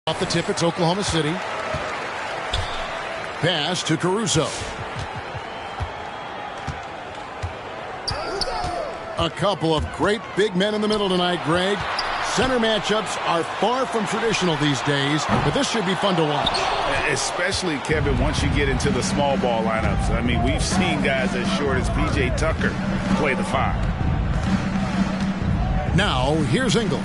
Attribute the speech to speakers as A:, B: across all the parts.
A: Off the tip, it's Oklahoma City. Pass to Caruso. A couple of great big men in the middle tonight, Greg. Center matchups are far from traditional these days, but this should be fun to watch.
B: Especially, Kevin, once you get into the small ball lineups. I mean, we've seen guys as short as P.J. Tucker play the 5.
A: Now, here's Ingles.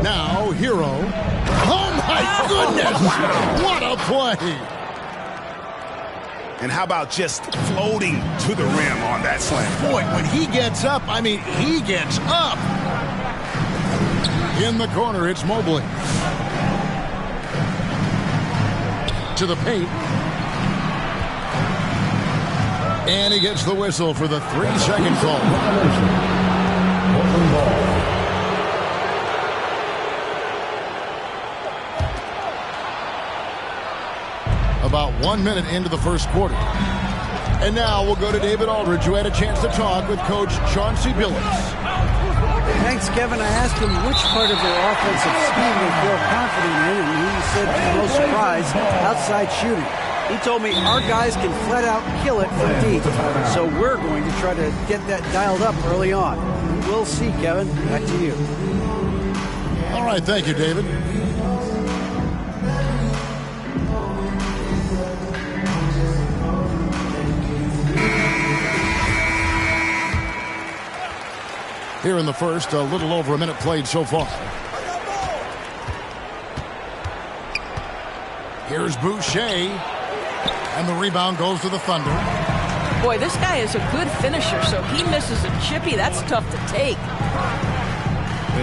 A: Now, Hero. Oh, my goodness! What a play!
B: And how about just floating to the rim on that slam?
A: Boy, when he gets up, I mean, he gets up. In the corner, it's Mobley. To the paint. And he gets the whistle for the 3-second call. About 1 minute into the first quarter. And now we'll go to David Aldridge, who had a chance to talk with Coach Chauncey Billups.
C: Thanks, Kevin. I asked him which part of their offensive scheme they feel confident in, and he said, no surprise, outside shooting. He told me our guys can flat out kill it from deep, so we're going to try to get that dialed up early on. We'll see, Kevin. Back to you.
A: All right, thank you, David. Here in the first, a little over a minute played so far. Here's Boucher. And the rebound goes to the Thunder.
D: Boy, this guy is a good finisher, so he misses a chippy. That's tough to take.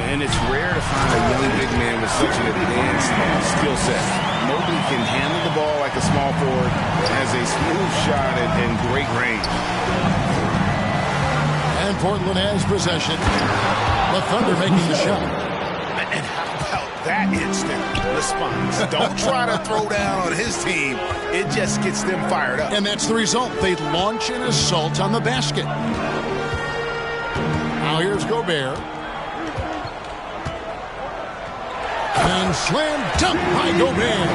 B: And it's rare to find a young big man with such an advanced skill set. Mobley can handle the ball like a small forward, has a smooth shot and great range.
A: And Portland has possession. The Thunder making the shot.
B: And how about that instant response? Don't try to throw down on his team. It just gets them fired up.
A: And that's the result. They launch an assault on the basket. Now here's Gobert. And slam dunk by Gobert.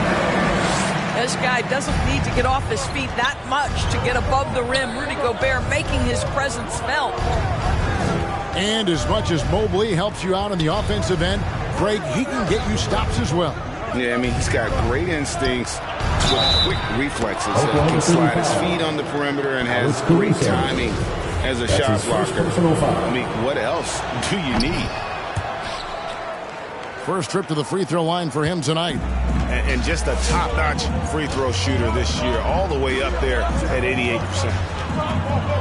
D: This guy doesn't need to get off his feet that much to get above the rim. Rudy Gobert making his presence felt.
A: And as much as Mobley helps you out on the offensive end, Greg, he can get you stops as well.
B: Yeah, I mean, he's got great instincts with quick reflexes. He can slide his feet on the perimeter and has great timing as a shot blocker. I mean, what else do you need?
A: First trip to the free throw line for him tonight.
B: And just a top-notch free throw shooter this year, all the way up there at 88%.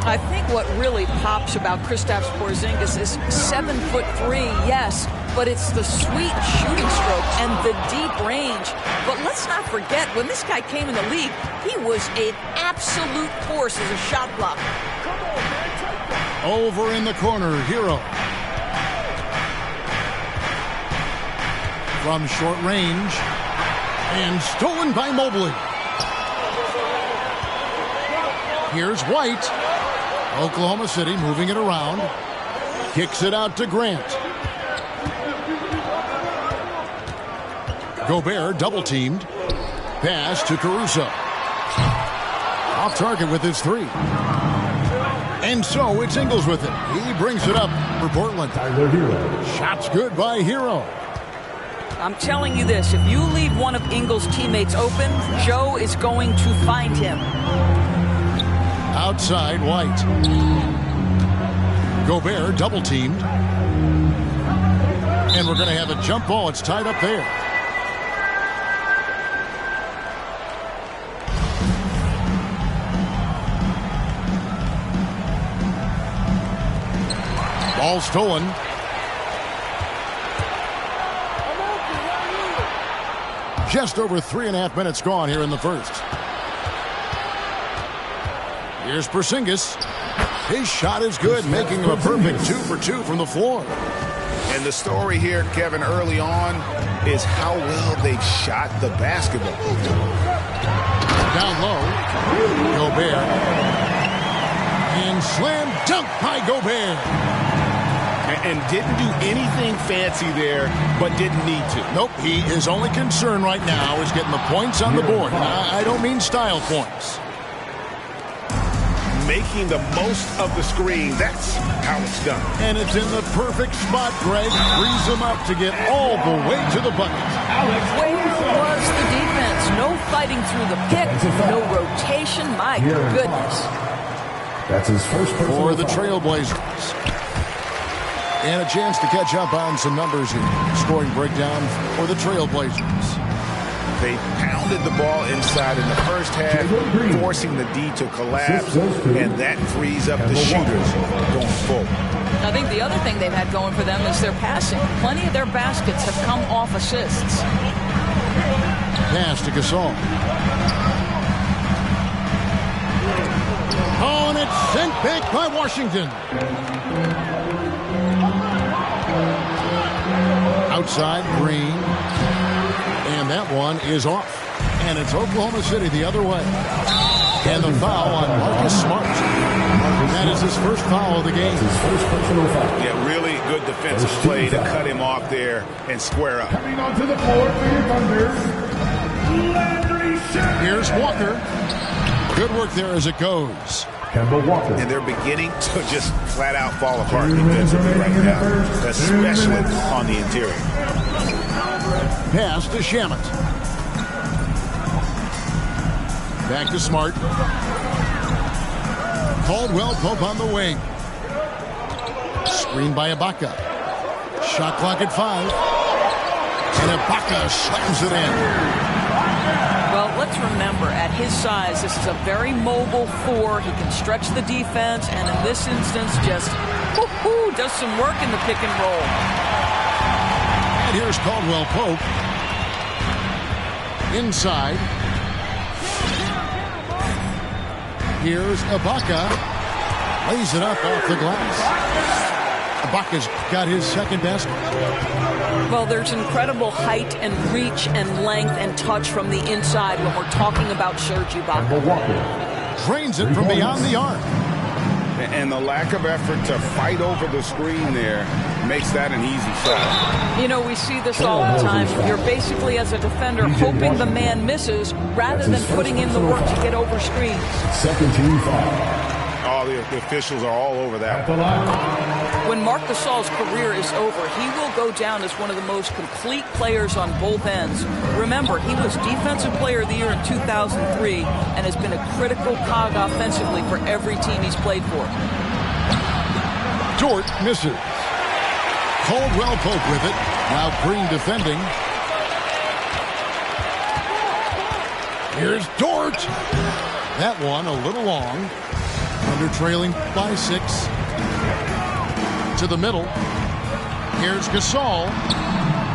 D: I think what really pops about Kristaps Porzingis is 7'3", yes, but it's the sweet shooting stroke and the deep range. But let's not forget, when this guy came in the league, he was an absolute force as a shot blocker.
A: Over in the corner, Hero. From short range. And stolen by Mobley. Here's White. Oklahoma City moving it around. Kicks it out to Grant. Gobert double teamed. Pass to Caruso. Off target with his 3. And so it's Ingles with it. He brings it up for Portland. Shots good by Hero.
D: I'm telling you this, if you leave one of Ingles' teammates open, Joe is going to find him.
A: Outside, White. Gobert double teamed. And we're going to have a jump ball. It's tied up there. Ball stolen. Just over 3.5 minutes gone here in the first. Here's Porzingis. His shot is good, making him a perfect 2 for 2 from the floor.
B: And the story here, Kevin, early on is how well they've shot the basketball.
A: Down low, Gobert. And slam dunk by Gobert.
B: And didn't do anything fancy there, but didn't need to.
A: Nope, his only concern right now is getting the points on the board. I don't mean style points.
B: Making the most of the screen, that's how it's done.
A: And it's in the perfect spot, Greg. Frees him up to get all the way to the bucket.
D: Where was the defense? No fighting through the pick, no rotation. My goodness.
E: That's his first
A: for the Trailblazers. And a chance to catch up on some numbers here. Scoring breakdown for the Trailblazers.
B: They pounded the ball inside in the first half, forcing the D to collapse, and that frees up the shooters going forward.
D: I think the other thing they've had going for them is their passing. Plenty of their baskets have come off assists.
A: Pass to Gasol. Oh, and it's sent back by Washington. Outside, Green. And that one is off. And it's Oklahoma City the other way. And the foul on Marcus Smart. That is his first foul of the game.
E: His first personal foul.
B: Yeah, really good defensive play to cut him off there and square up.
E: Coming onto the floor for your Thunder.
A: Here's Walker. Good work there as it goes.
E: Kemba Walker.
B: And they're beginning to just flat out fall apart defensively right now, especially on the interior.
A: Pass to Shamet. Back to Smart. Caldwell Pope on the wing. Screen by Ibaka. Shot clock at 5. And Ibaka slams it in.
D: Well, let's remember, at his size, this is a very mobile 4. He can stretch the defense, and in this instance, just does some work in the pick and roll.
A: And here's Caldwell Pope. Inside. Here's Ibaka. Lays it up off the glass. Ibaka's got his second basket.
D: Well, there's incredible height and reach and length and touch from the inside when we're talking about Serge Ibaka.
A: Drains it from beyond the arc.
B: And the lack of effort to fight over the screen there makes that an easy shot.
D: You know, we see this all the time. You're basically, as a defender, hoping the man misses rather than putting in the work to get over screens.
E: Second team foul.
B: Oh, the officials are all over that.
D: When Marc Gasol's career is over, he will go down as one of the most complete players on both ends. Remember, he was Defensive Player of the Year in 2003 and has been a critical cog offensively for every team he's played for.
A: Dort misses. Caldwell Pope with it. Now Green defending. Here's Dort. That one a little long. Under trailing by 6. To the middle. Here's Gasol.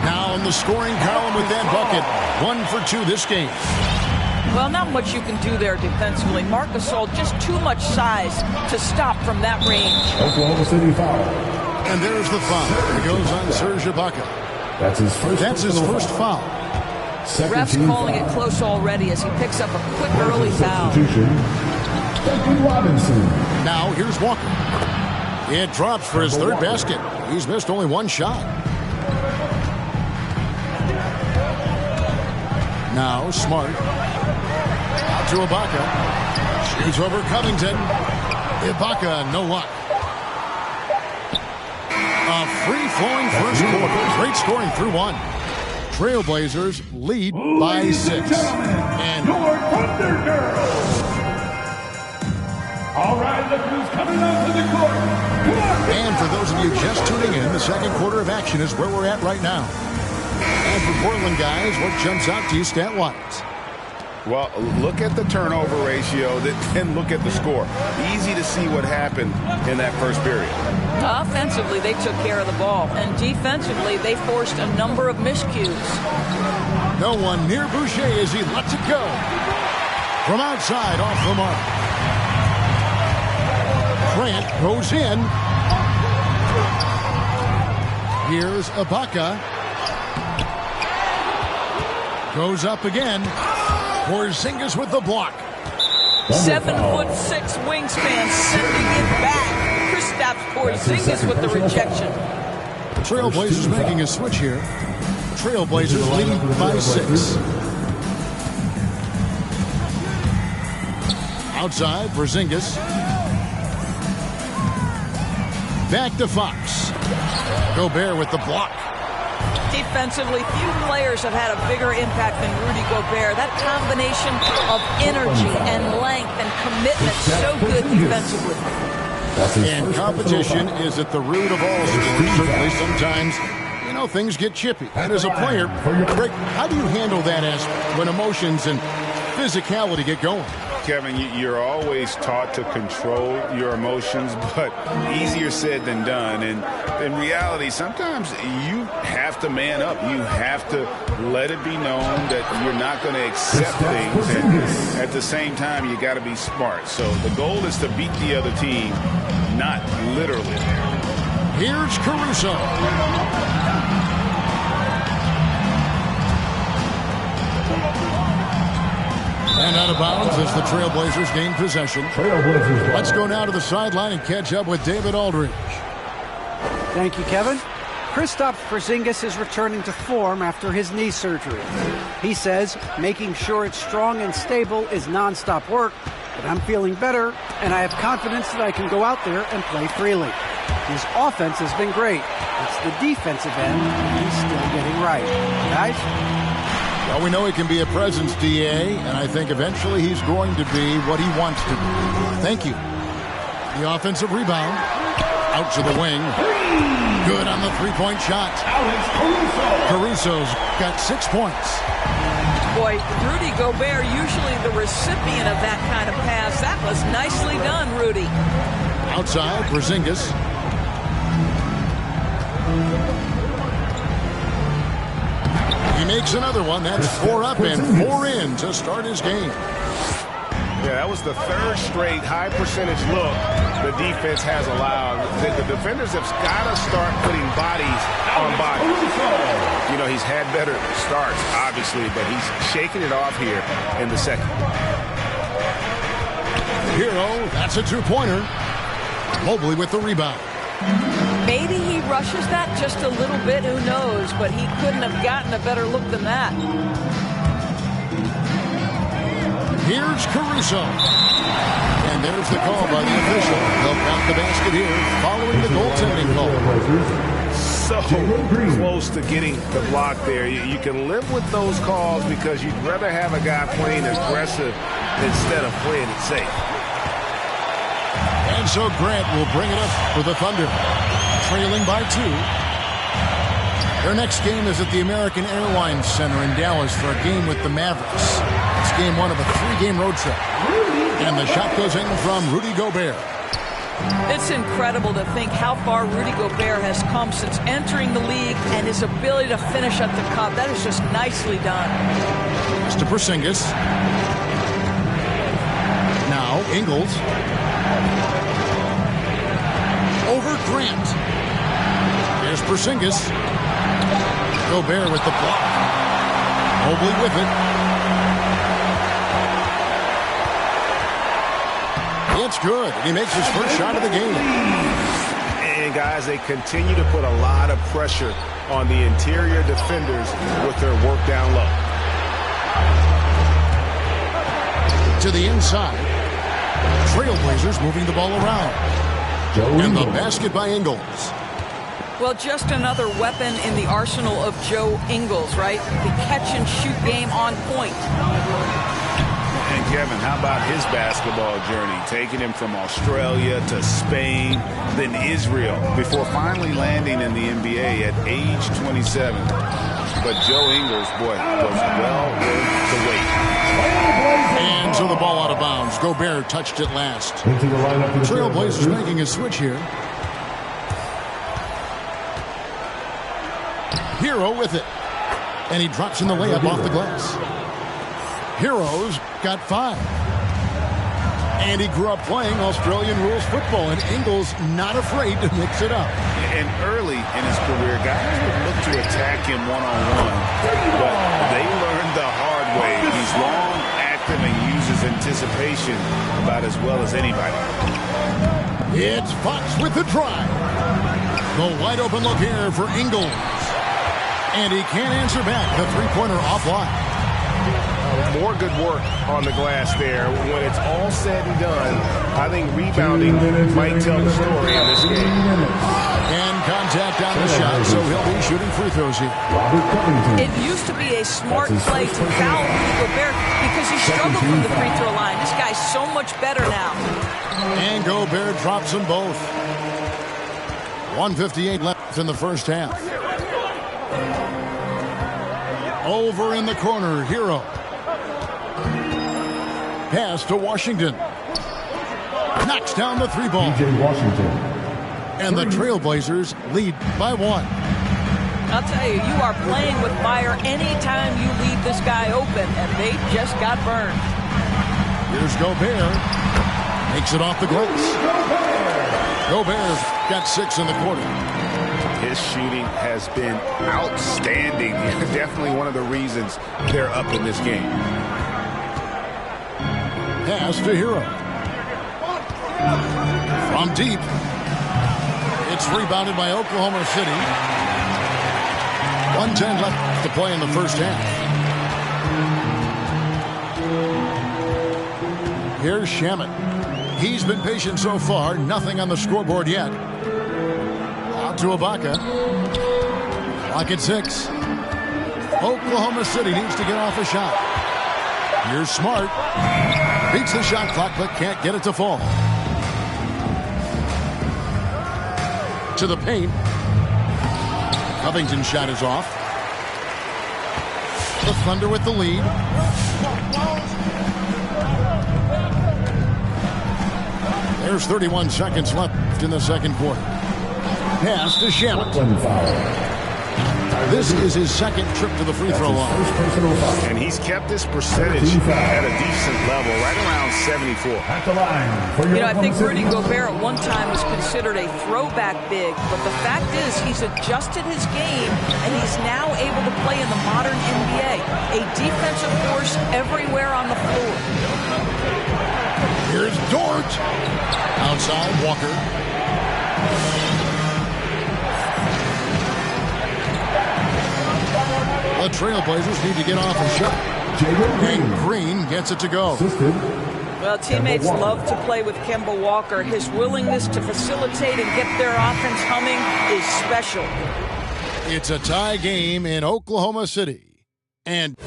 A: Now in the scoring column with that bucket. 1 for 2 this game.
D: Well, not much you can do there defensively. Marc Gasol, just too much size to stop from that range.
E: Oklahoma City foul.
A: And there's the foul. It goes on Serge Ibaka.
E: That's his first
A: foul.
D: Refs calling it close already as he picks up a quick early foul.
E: Robinson.
A: Now here's Walker. It drops for his third basket. He's missed only one shot. Now Smart. Out to Ibaka. Shoots over Covington. Ibaka, no luck. A free-flowing first quarter. Great scoring through 1. Trailblazers lead by 6. And
E: your Thunder Girls. All right, look who's coming onto the court.
A: And for those of you just tuning in, the second quarter of action is where we're at right now. And for Portland guys, what jumps out to you stat-wise?
B: Well, look at the turnover ratio, then look at the score. Easy to see what happened in that first period.
D: Offensively, they took care of the ball. And defensively, they forced a number of miscues.
A: No one near Boucher as he lets it go. From outside, off the mark. Grant goes in. Here's Ibaka. Goes up again. Porzingis with the block.
D: 7'6" wingspan, sending it back. Kristaps Porzingis with the rejection.
A: Trailblazers making a switch here. Trailblazers leading by 6. Outside, Porzingis. Back to Fox. Gobert with the block.
D: Defensively, few players have had a bigger impact than Rudy Gobert. That combination of energy and length and commitment, so good defensively.
A: And competition is at the root of all sports. Certainly sometimes, things get chippy. And as a player, Rick, how do you handle that aspect when emotions and physicality get going?
B: Kevin, you're always taught to control your emotions, but easier said than done. And in reality, sometimes you have to man up. You have to let it be known that you're not going to accept things. And at the same time, you got to be smart. So the goal is to beat the other team, not literally.
A: Here's Caruso. And out of bounds as the Trailblazers gain possession. Let's go now to the sideline and catch up with David Aldridge.
C: Thank you, Kevin. Kristaps Porzingis is returning to form after his knee surgery. He says making sure it's strong and stable is nonstop work, but I'm feeling better, and I have confidence that I can go out there and play freely. His offense has been great. It's the defensive end he's still getting right. Guys?
A: Well, we know he can be a presence, DA, and I think eventually he's going to be what he wants to be. Thank you. The offensive rebound. Out to the wing. Good on the three-point shot. Caruso's got 6 points.
D: Boy, Rudy Gobert, usually the recipient of that kind of pass. That was nicely done, Rudy.
A: Outside, Porzingis. He makes another one. That's 4 up and 4 in to start his game.
B: Yeah, that was the third straight high percentage look the defense has allowed. The defenders have got to start putting bodies on bodies. He's had better starts, obviously, but he's shaking it off here in the second.
A: Hero, that's a 2-pointer. Mobley with the rebound.
D: Maybe he rushes that just a little bit, who knows, but he couldn't have gotten a better look than that.
A: Here's Caruso. And there's the call by the official. They'll count the basket here following the goaltending call.
B: So close to getting the block there. You can live with those calls because you'd rather have a guy playing aggressive instead of playing it safe.
A: And so Grant will bring it up for the Thunder, trailing by 2. Their next game is at the American Airlines Center in Dallas for a game with the Mavericks. It's game 1 of a 3-game road trip. And the shot goes in from Rudy Gobert.
D: It's incredible to think how far Rudy Gobert has come since entering the league and his ability to finish at the cup. That is just nicely done.
A: Pass to Porzingis. Now Ingles. Over Grant. Here's Porzingis. Gobert with the block. Mobley with it. It's good. He makes his first shot of the game.
B: And guys, they continue to put a lot of pressure on the interior defenders with their work down low.
A: To the inside. Trailblazers moving the ball around. And the basket by Ingles.
D: Well, just another weapon in the arsenal of Joe Ingles, right? The catch-and-shoot game on point.
B: And Kevin, how about his basketball journey? Taking him from Australia to Spain, then Israel, before finally landing in the NBA at age 27. But Joe Ingles, boy, was well worth the wait.
A: And so the ball out of bounds. Gobert touched it last. Trailblazers making a switch here. Hero with it. And he drops in the layup off the glass. Hero's got 5. And he grew up playing Australian rules football, and Ingles not afraid to mix it up.
B: And early in his career, guys would look to attack him one-on-one, but they learned the hard way. He's long, active, and uses anticipation about as well as anybody.
A: It's Fox with the drive. The wide open look here for Ingles. And he can't answer back. The three-pointer offline.
F: More good work on the glass there. When it's all said and done, I think rebounding might tell the story in this game.
A: And contact on the shot, so he'll be shooting free throws here.
D: It used to be a smart play to foul Rudy Gobert because he struggled from the free throw line. This guy's so much better now.
A: And Gobert drops them both. 1:58 left in the first half. Over in the corner, Hero. Pass to Washington. Knocks down the three ball.
E: Washington.
A: And the Trailblazers lead by 1.
D: I'll tell you, you are playing with fire anytime you leave this guy open, and they just got burned.
A: Here's Gobert. Makes it off the glass. Gobert's got 6 in the quarter.
B: His shooting has been outstanding. Definitely one of the reasons they're up in this game.
A: Pass to Hero. From deep. It's rebounded by Oklahoma City. 1:10 left to play in the first half. Here's Shamet. He's been patient so far. Nothing on the scoreboard yet. Out to Ibaka. Clock at 6. Oklahoma City needs to get off a shot. Here's Smart. Beats the shot clock, but can't get it to fall. To the paint. Covington's shot is off. The Thunder with the lead. There's 31 seconds left in the second quarter. Pass to Shamet. This is his second trip to the free throw line.
B: And he's kept this percentage at a decent level, right around 74.
E: At the line.
D: You know, I think Rudy Gobert at one time was considered a throwback big, but the fact is he's adjusted his game, and he's now able to play in the modern NBA. A defensive force everywhere on the floor.
A: Here's Dort. Outside, Walker. The Trailblazers need to get off a shot. And Green gets it to go.
D: Well, teammates love to play with Kemba Walker. His willingness to facilitate and get their offense humming is special.
A: It's a tie game in Oklahoma City. And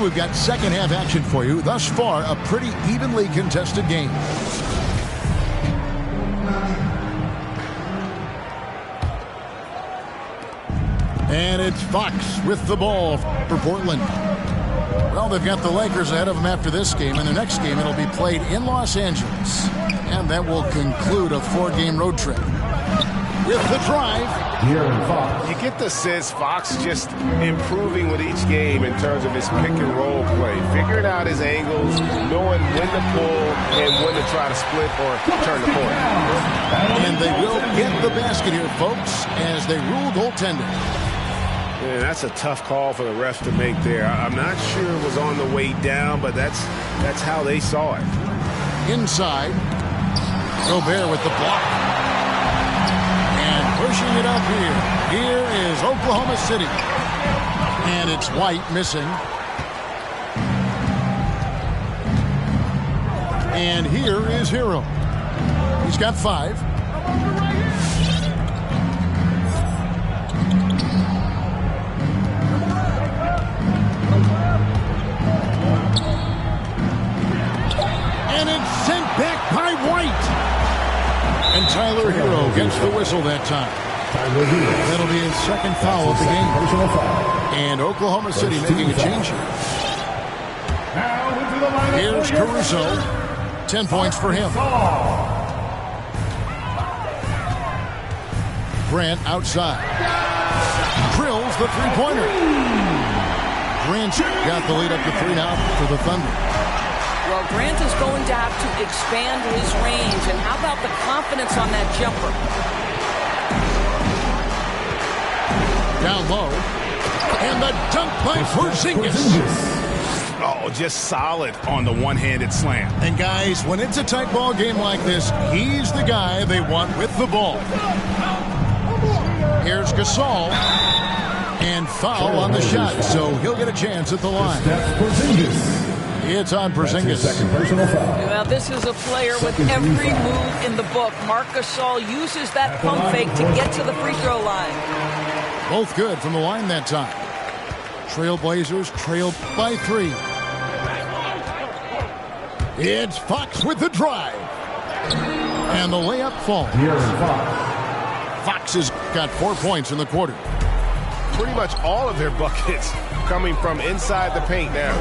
A: we've got second half action for you. Thus far, a pretty evenly contested game. And it's Fox with the ball for Portland. Well, they've got the Lakers ahead of them after this game. And the next game, it'll be played in Los Angeles. And that will conclude a 4-game road trip. With the drive.
B: You get the sense Fox just improving with each game in terms of his pick and roll play. Figuring out his angles, knowing when to pull and when to try to split or turn the corner.
A: And they will get the basket here, folks, as they rule goaltending.
B: Man, that's a tough call for the refs to make there. I'm not sure it was on the way down, but that's how they saw it.
A: Inside, Gobert with the block. And pushing it up here. Here is Oklahoma City. And it's White missing. And here is Hero. He's got 5. And it's sent back by White. And Tyler Hero gets the whistle that time. That'll be his second foul of the game. And Oklahoma City making a change here. Here's Caruso. 10 points for him. Grant outside. Drills the three-pointer. Grant got the lead up to 3 now for the Thunder.
D: Well, Grant is going to have to expand his range. And how about the confidence on that jumper?
A: Down low. And the dunk by Porzingis.
B: Oh, just solid on the one-handed slam.
A: And guys, when it's a tight ball game like this, he's the guy they want with the ball. Here's Gasol. And foul on the shot, so he'll get a chance at the line. It's on Porzingis.
E: Second personal foul.
D: Well, this is a player with every move in the book. Marc Gasol uses that pump fake to get to the free throw line.
A: Both good from the line that time. Trailblazers trailed by 3. It's Fox with the drive. And the layup falls. Fox has got 4 points in the quarter.
F: Pretty much all of their buckets coming from inside the paint now.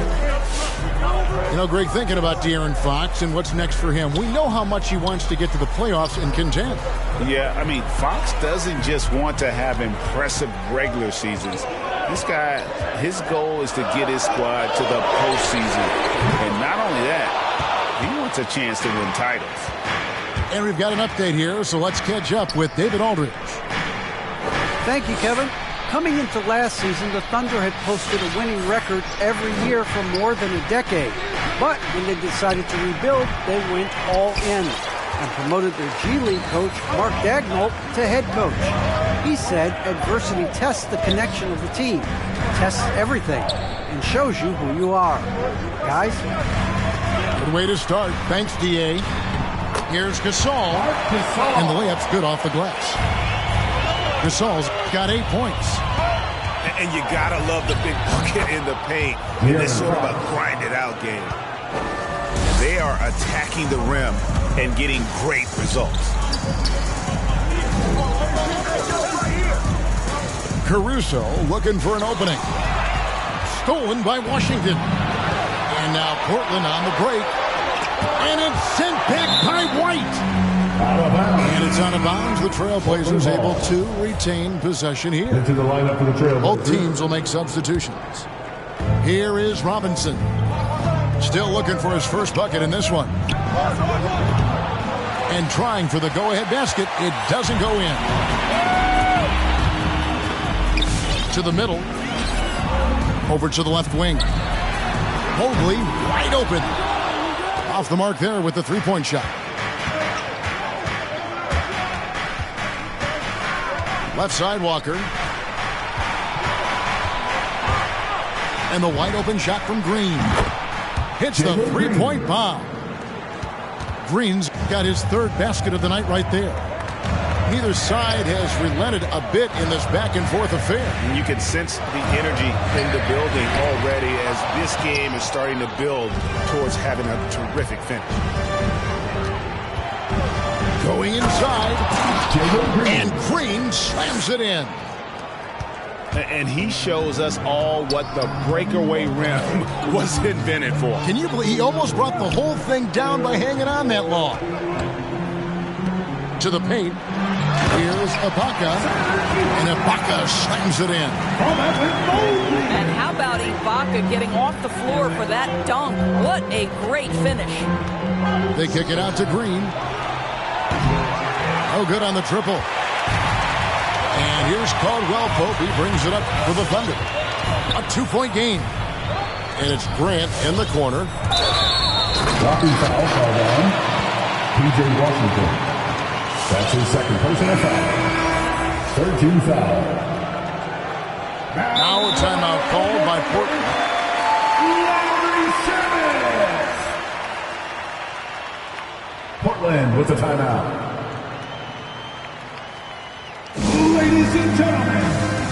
A: You know, Greg, thinking about De'Aaron Fox and what's next for him, we know how much he wants to get to the playoffs and contend.
B: Yeah, I mean, Fox doesn't just want to have impressive regular seasons. This guy, his goal is to get his squad to the postseason. And not only that, he wants a chance to win titles.
A: And we've got an update here, so let's catch up with David Aldridge.
C: Thank you, Kevin. Coming into last season, the Thunder had posted a winning record every year for more than a decade. But when they decided to rebuild, they went all in and promoted their G League coach, Mark Daigneault, to head coach. He said adversity tests the connection of the team, tests everything, and shows you who you are. Guys?
A: Good way to start. Thanks, D.A. Here's Gasol. And the layup's good off the glass. Gasol's got 8 points.
F: And you gotta love the big bucket in the paint in this sort of a grinded-out game. They are attacking the rim and getting great results.
A: Caruso looking for an opening. Stolen by Washington. And now Portland on the break. And it's sent back by White. And it's out of bounds. The Trailblazers able to retain possession here.
E: Into the lineup for the Trailblazers.
A: Both teams will make substitutions. Here is Robinson. Still looking for his first bucket in this one. And trying for the go-ahead basket. It doesn't go in. To the middle. Over to the left wing. Mobley wide open. Off the mark there with the three-point shot. Left side, Walker. And the wide open shot from Green. Hits the three-point bomb. Green's got his third basket of the night right there. Neither side has relented a bit in this back-and-forth affair.
B: And you can sense the energy in the building already as this game is starting to build towards having a terrific finish.
A: Going inside, and Green slams it in.
B: And he shows us all what the breakaway rim was invented for.
A: Can you believe he almost brought the whole thing down by hanging on that long? To the paint. Here's Ibaka. And Ibaka slams it in.
D: And how about Ibaka getting off the floor for that dunk? What a great finish.
A: They kick it out to Green. No good on the triple. And here's Caldwell Pope. He brings it up for the Thunder. A 2-point game. And it's Grant in the corner.
E: Blocking foul called on P.J. Washington. That's his second personal foul. 13 foul.
A: Now a timeout called by Portland.
E: Portland with the timeout. Ladies and gentlemen,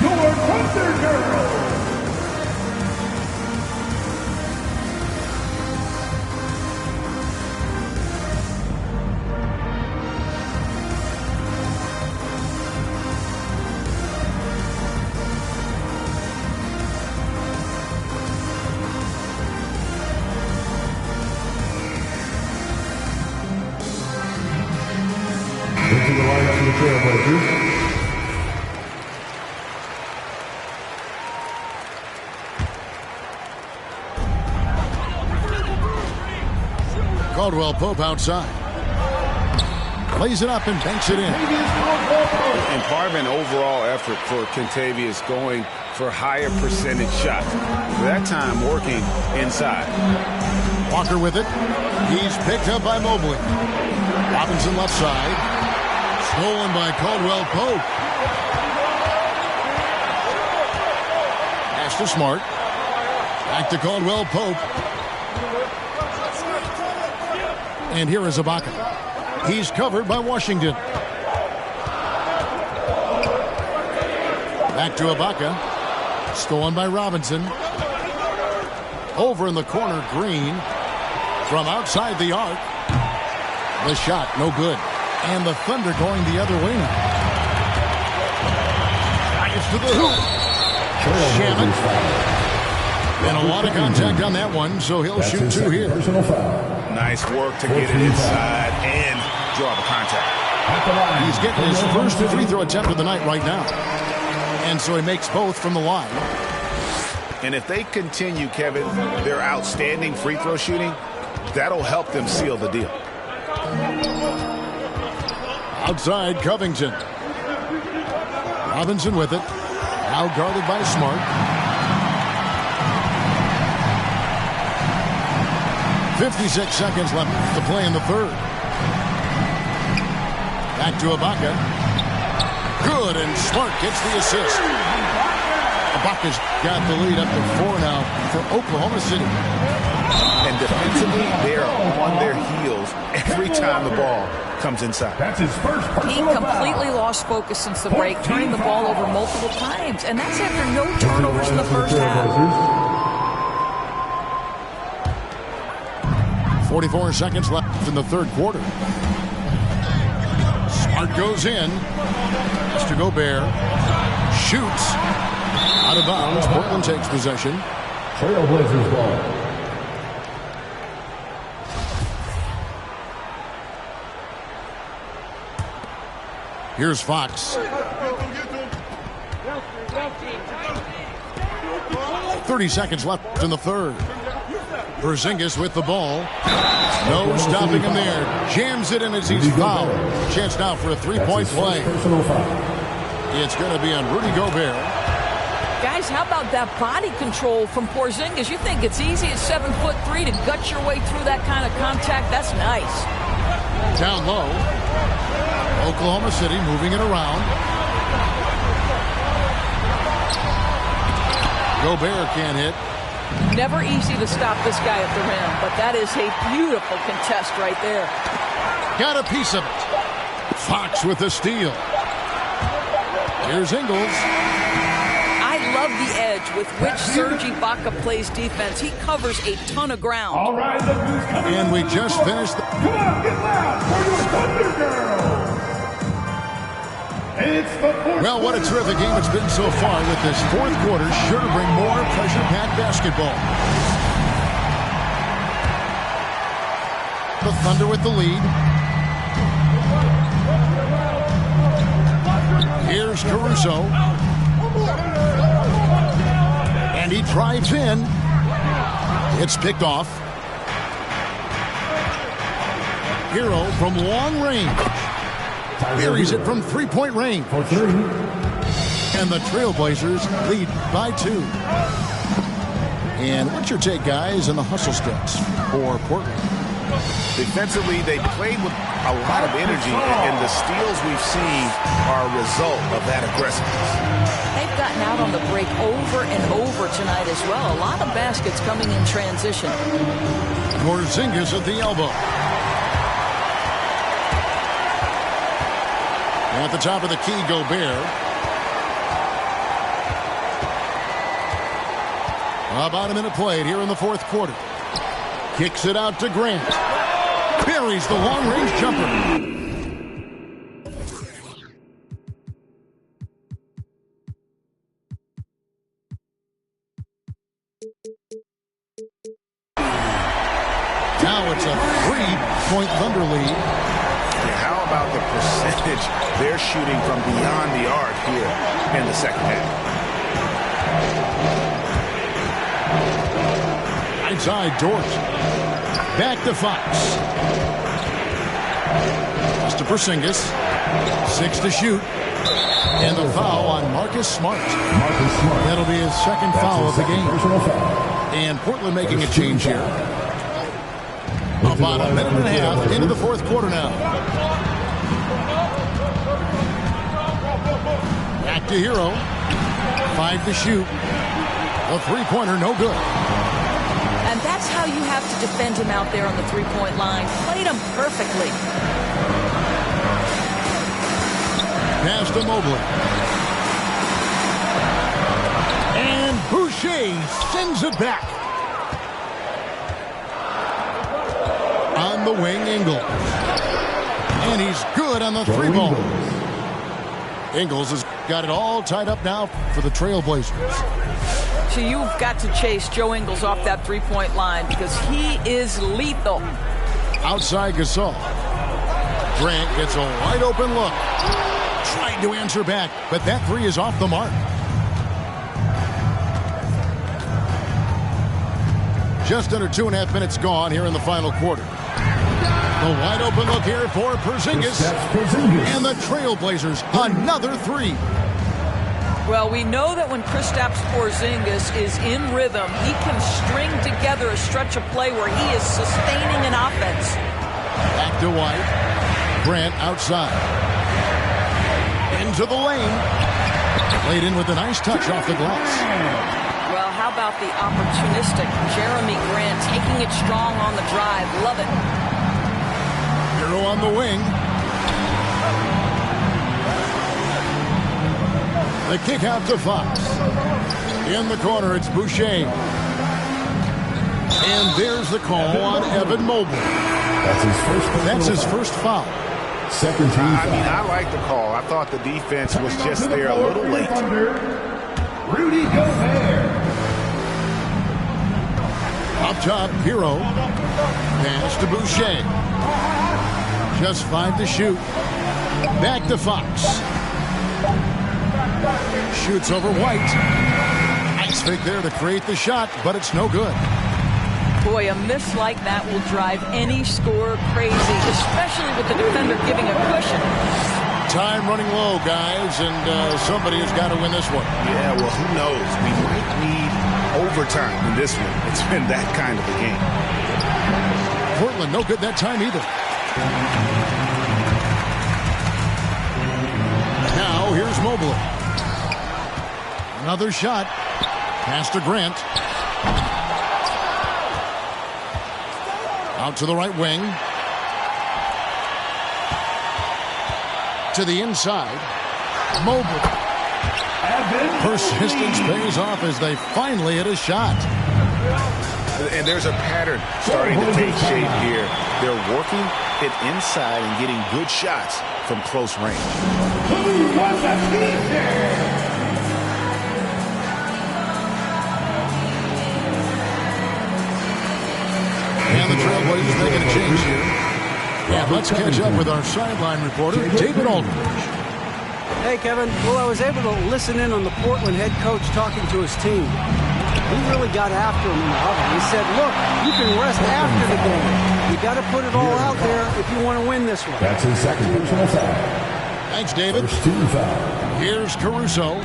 E: your Thunder Girls. Into the lineup for the Trailblazers.
A: Caldwell Pope outside. Plays it up and banks it in.
B: And part of an overall effort for Kentavious going for higher percentage shots. For that time, working inside.
A: Walker with it. He's picked up by Mobley. Robinson left side. Stolen by Caldwell Pope. Pass to Smart. Back to Caldwell Pope. And here is Ibaka. He's covered by Washington. Back to Ibaka. Stolen by Robinson. Over in the corner, Green. From outside the arc. The shot, no good. And the Thunder going the other way now. It's to the hoop. Shannon. And a lot of contact on that one, so he'll shoot two here.
F: Nice work to get it inside and draw the contact.
A: He's getting his first free throw attempt of the night right now. And so he makes both from the line.
F: And if they continue, Kevin, their outstanding free throw shooting, that'll help them seal the deal.
A: Outside, Covington. Robinson with it. Now guarded by Smart. 56 seconds left to play in the third. Back to Ibaka. Good, and Smart gets the assist. Ibaka's got the lead up to 4 now for Oklahoma City.
F: And defensively, they're on their heels every time the ball comes inside.
E: That's his first
D: He completely lost focus since the break, turning the ball over multiple times. And that's after no turnovers in the first half.
A: 44 seconds left in the third quarter. Smart goes in. Has to Gobert. Shoots. Out of bounds. Portland takes possession.
E: Trailblazers ball.
A: Here's Fox. 30 seconds left in the third. Porzingis with the ball. No stopping him there. Jams it in as he's fouled. Chance now for a three-point play. It's going to be on Rudy Gobert.
D: Guys, how about that body control from Porzingis? You think it's easy at 7'3" to gut your way through that kind of contact? That's nice.
A: Down low. Oklahoma City moving it around. Gobert can't hit.
D: Never easy to stop this guy at the rim, but that is a beautiful contest right there.
A: Got a piece of it. Fox with the steal. Here's Ingles.
D: I love the edge with which Serge Ibaka plays defense. He covers a ton of ground.
E: All right, look who's coming.
A: And we just finished.
E: Come on, get loud for your Thunder Girls. It's the fourth.
A: Well, what a terrific game it's been so far with this fourth quarter. Sure to bring more pressure-packed basketball. The Thunder with the lead. Here's Caruso. And he drives in. It's picked off. Hero from long range. Buries it from three-point range. And the Trailblazers lead by 2. And what's your take, guys, on the hustle stats for Portland?
F: Defensively, they played with a lot of energy, and the steals we've seen are a result of that aggressiveness.
D: They've gotten out on the break over and over tonight as well. A lot of baskets coming in transition.
A: Porzingis at the elbow. At the top of the key, Gobert. About a minute played here in the fourth quarter. Kicks it out to Grant. Buries the long-range jumper. Now it's a 3-point Thunder lead.
F: How about the percentage they're shooting from beyond the arc here in the second half?
A: Inside Dort. Back to Fox. Pass to Porzingis. 6 to shoot. And the foul on Marcus Smart. That'll be his second foul of the game. And Portland making a change here. About a minute and a half into the fourth quarter now. Back to Hero. 5 to shoot. A three-pointer, no good.
D: And that's how you have to defend him out there on the three-point line. Played him perfectly.
A: Pass to Mobley. And Boucher sends it back. On the wing, Ingles. And he's good on the three ball. Ingles has got it all tied up now for the Trailblazers.
D: So you've got to chase Joe Ingles off that three-point line because he is lethal.
A: Outside Gasol. Grant gets a wide open look. Tried to answer back, but that three is off the mark. Just under 2.5 minutes gone here in the final quarter. The wide open look here for Porzingis. And the Trailblazers, another three.
D: Well, we know that when Kristaps Porzingis is in rhythm, he can string together a stretch of play where he is sustaining an offense.
A: Back to White. Grant outside. Into the lane. Played in with a nice touch off the glass.
D: Well, how about the opportunistic Jeremy Grant taking it strong on the drive? Love it.
A: Hero on the wing. The kick out to Fox. In the corner, it's Boucher. And there's the call on Evan Mobley. That's his first foul.
E: Second team foul.
F: I mean, I like the call. I thought the defense was just there a little late.
E: Rudy Gobert.
A: Up top, Hero. Pass to Boucher. Just 5 to shoot. Back to Fox. Shoots over White. Nice fake there to create the shot, but it's no good.
D: Boy, a miss like that will drive any scorer crazy, especially with the defender giving a cushion.
A: Time running low, guys, and somebody has got to win this one.
F: Yeah, well, who knows? We might need overtime in this one. It's been that kind of a game.
A: Portland, no good that time either. Now, here's Mobley. Another shot. Pass to Grant. Out to the right wing. To the inside. Mobley. Persistence pays off as they finally hit a shot.
F: And there's a pattern starting to take shape here. They're working it inside and getting good shots from close range.
A: And the Trailblazers making a change here. And let's catch up with our sideline reporter, David Aldridge.
C: Hey, Kevin. Well, I was able to listen in on the Portland head coach talking to his team. He really got after him in the huddle. He said, look, you can rest after the game. You got to put it all out there if you want to win this one.
E: That's his second personal foul.
A: Thanks, David.
E: First team foul.
A: Here's Caruso.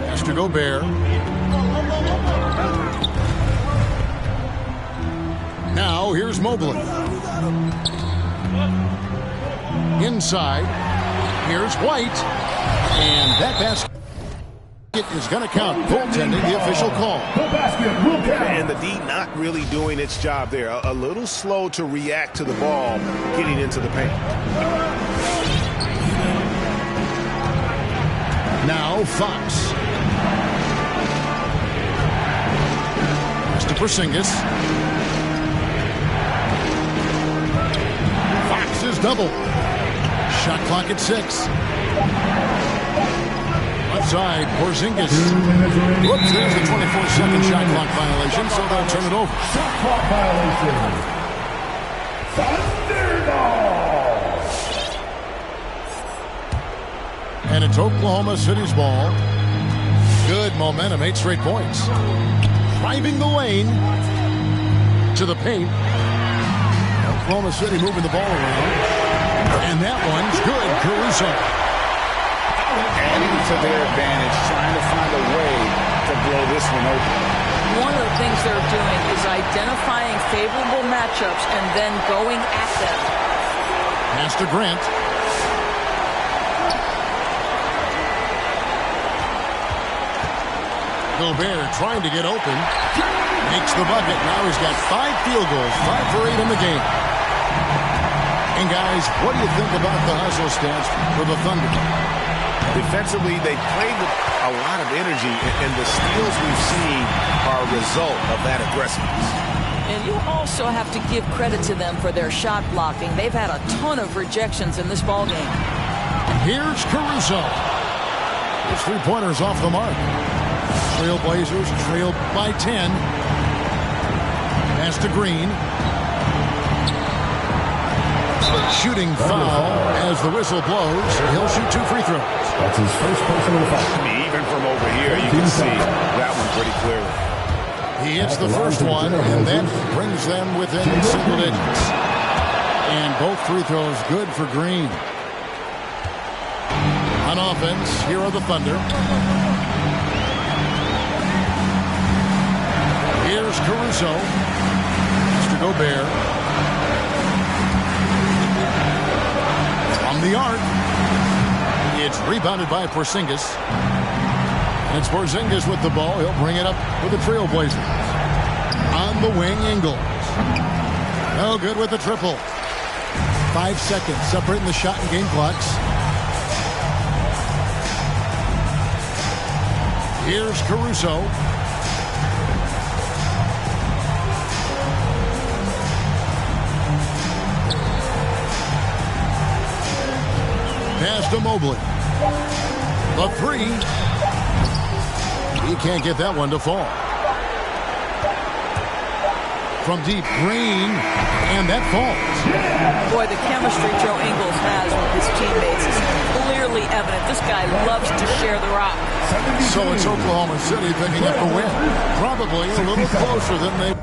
A: Pass to Gobert. Now, here's Mobley. Inside. Here's White. And that basket is going to count. Goaltending, the official call.
E: The basket will count.
F: And the D not really doing its job there. A little slow to react to the ball getting into the paint.
A: Now, Fox. Pass to Porzingis. Fox is double. Shot clock at 6. Outside, Porzingis. Whoops, there's the 24-second shot clock violation, so they'll turn it over.
E: Shot clock violation. Thunderball.
A: And it's Oklahoma City's ball. Good momentum, 8 straight points. Driving the lane to the paint. Oklahoma City moving the ball around. And that one's good. Caruso.
B: Adding to their advantage, trying to find a way to blow this one open.
D: One of the things they're doing is identifying favorable matchups and then going at them.
A: Pass to Grant. Gobert trying to get open. Makes the bucket. Now he's got 5 field goals, 5 for 8 in the game. And guys, what do you think about the hustle stats for the Thunder?
F: Defensively, they played with a lot of energy, and the steals we've seen are a result of that aggressiveness.
D: And you also have to give credit to them for their shot blocking. They've had a ton of rejections in this ballgame.
A: Here's Caruso. His 3-pointers off the mark. Trailblazers trailed by 10. Pass to Green. Shooting foul as the whistle blows. He'll shoot 2 free throws.
E: That's his first personal foul.
F: I mean, even from over here, you can see that one pretty clearly.
A: He hits the first one, and that brings them within single digits. And both free throws good for Green. On offense, here are the Thunder. Here's Caruso. Mr. Gobert. From the arc. It's rebounded by Porzingis. And it's Porzingis with the ball. He'll bring it up with the Trailblazers. On the wing, Ingles. No good with the triple. 5 seconds separating the shot and game clocks. Here's Caruso. Pass to Mobley. The 3. He can't get that one to fall. From deep, Green, and that falls.
D: Boy, the chemistry Joe Ingles has with his teammates is clearly evident. This guy loves to share the rock.
A: So it's Oklahoma City picking up a win. Probably a little closer than they...